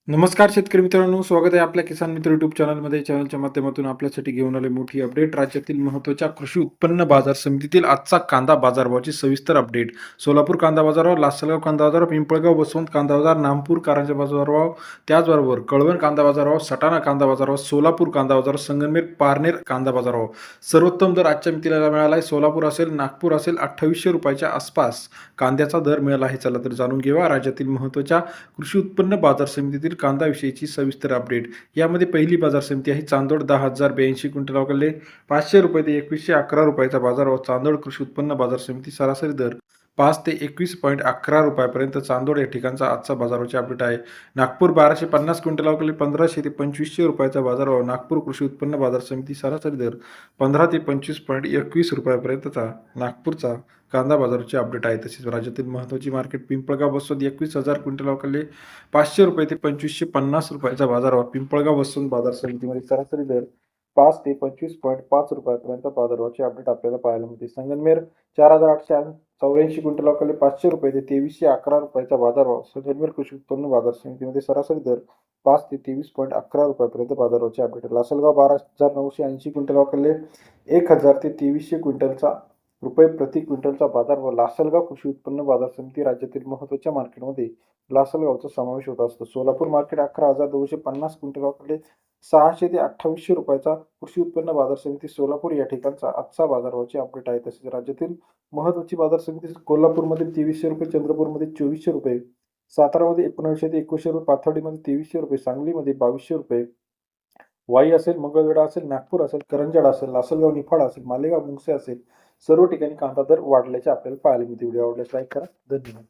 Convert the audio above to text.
नमस्कार शेतकरी मित्रांनो, स्वागत आहे आपल्या किसान मित्र युट्यूब चॅनलमध्ये. चॅनलच्या माध्यमातून आपल्यासाठी घेऊन आले मोठी अपडेट. राज्यातील महत्त्वाच्या कृषी उत्पन्न बाजार समितीतील आजचा कांदा बाजारभावाची सविस्तर अपडेट. सोलापूर कांदा बाजारभाव, लासलगाव कांदा बाजारभाव, पिंपळगाव बसवंत कांदा बाजार, नामपूर कारंजा बाजारभाव, त्याचबरोबर कळवण कांदा बाजारभाव, सटाणा कांदा बाजारभाव, सोलापूर कांदा बाजार, संगमनेर पारनेर कांदा बाजारभाव. सर्वोत्तम दर आजच्या मितीला मिळाला आहे. सोलापूर असेल, नागपूर असेल, 2800 रुपयाच्या आसपास कांद्याचा दर मिळाला आहे. चला तर जाणून घेऊया राज्यातील महत्त्वाच्या कृषी उत्पन्न बाजार समितीतील कांदाविषयीची सविस्तर अपडेट. यामध्ये पहिली बाजार समिती आहे चांदोड, 10,082 क्विंटल अवघडले 500 रुपये ते 2111 रुपयाचा बाजारभाव. चांदोड कृषी उत्पन्न बाजार समिती सरासरी दर 5 ते 21.11 रुपयापर्यंत चांदोड या ठिकाणचा आजचा बाजाराचे अपडेट आहे. नागपूर 1250 क्विंटल अवघडले 1500 ते 2500 रुपयाचा बाजारभाव. नागपूर कृषी उत्पन्न बाजार समिती सरासरी दर 15 ते 25.21 रुपयापर्यंतचा नागपूरचा कांदा बाजाराचे अपडेट आहे. तसेच राज्यातील महत्त्वाची मार्केट पिंपळगाव बसवंत 21,000 क्विंटल अवघडले 500 रुपये ते 2550 रुपयाचा बाजारभाव. पिंपळगाव बसवंत बाजार समितीमध्ये सरासरी दर 5 ते 25.5 रुपयापर्यंत बाजारभावाचे अपडेट आपल्याला पाहायला मिळते. संगमनेर 4,884 क्विंटल अवघडले 500 रुपये ते 2311 रुपयाचा बाजारभाव. संगमनेर कृषी उत्पन्न बाजार समितीमध्ये सरासरी दर 5 ते 23.11 रुपयापर्यंत बाजाराचे अपडेट. लासलगाव 12,980 क्विंटल अवघडले 1,000 ते 2300 क्विंटलचा रुपये प्रति क्विंटलचा बाजारभाव. लासलगाव कृषी उत्पन्न बाजार समिती राज्यातील महत्त्वाच्या मार्केटमध्ये लासलगावचा समावेश होत असतो. सोलापूर मार्केट 11,250 क्विंटल अवघडले 600 ते 2800 रुपयाचा कृषी उत्पन्न बाजार समिती सोलापूर या ठिकाणचा आजचा बाजारभावाचे अपडेट आहे. तसेच राज्यातील महत्त्वाची बाजार समिती कोल्हापूरमध्ये 2300 रुपये, चंद्रपूरमध्ये 2400 रुपये, सातारामध्ये 1900 ते 2100 रुपये, पाथर्डीमध्ये 2300 रुपये, सांगलीमध्ये 2200 रुपये, वाई असेल, मंगळवेढा असेल, नागपूर असेल, करंजड असेल, लासलगाव निफाड असेल, मालेगाव मुंगसे असेल, सर्व ठिकाणी कांदा दर वाढल्याचे आपल्याला पाहायला मिळते. व्हिडिओ आवडल्यास लाईक करा. धन्यवाद.